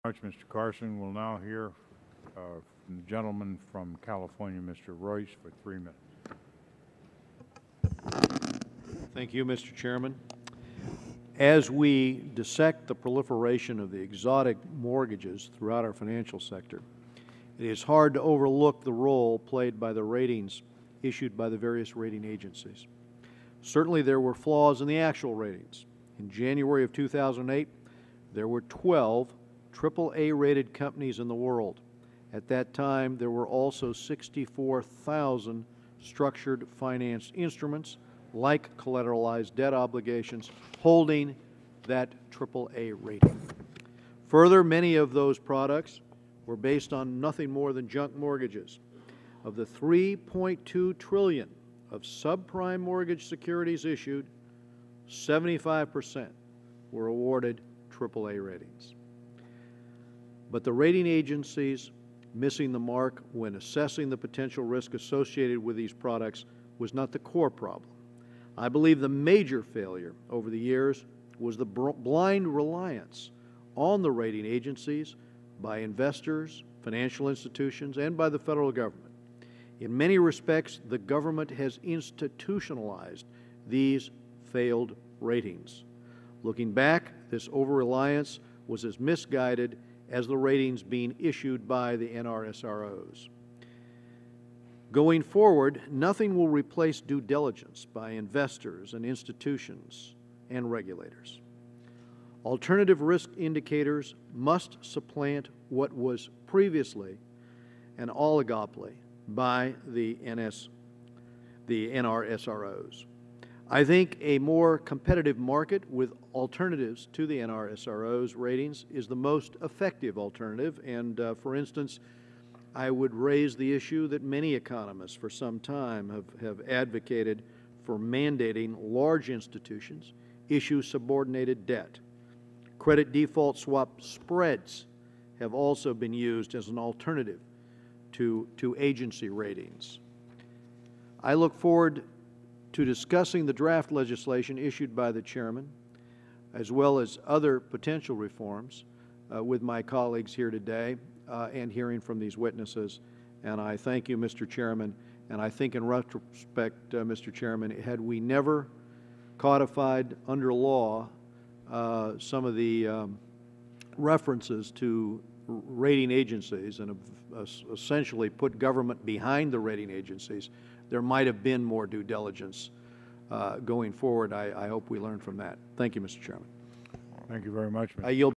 Much, Mr. Carson. We'll now hear from the gentleman from California, Mr. Royce, for 3 minutes. Thank you, Mr. Chairman. As we dissect the proliferation of the exotic mortgages throughout our financial sector, it is hard to overlook the role played by the ratings issued by the various rating agencies. Certainly there were flaws in the actual ratings. In January of 2008, there were 12 AAA-rated companies in the world. At that time, there were also 64,000 structured finance instruments, like collateralized debt obligations, holding that AAA rating. Further, many of those products were based on nothing more than junk mortgages. Of the $3.2 trillion of subprime mortgage securities issued, 75% were awarded AAA ratings. But the rating agencies missing the mark when assessing the potential risk associated with these products was not the core problem. I believe the major failure over the years was the blind reliance on the rating agencies by investors, financial institutions, and by the federal government. In many respects, the government has institutionalized these failed ratings. Looking back, this over-reliance was as misguided as the ratings being issued by the NRSROs. Going forward, nothing will replace due diligence by investors and institutions and regulators. Alternative risk indicators must supplant what was previously an oligopoly by the NRSROs. I think a more competitive market with alternatives to the NRSRO's ratings is the most effective alternative, and for instance, I would raise the issue that many economists for some time have advocated for mandating large institutions issue subordinated debt. Credit default swap spreads have also been used as an alternative to agency ratings. I look forward to discussing the draft legislation issued by the Chairman, as well as other potential reforms with my colleagues here today and hearing from these witnesses. And I thank you, Mr. Chairman, and I think in retrospect, Mr. Chairman, had we never codified under law some of the references to rating agencies and essentially put government behind the rating agencies, there might have been more due diligence going forward. I hope we learn from that. Thank you, Mr. Chairman. Thank you very much, Mr. I yield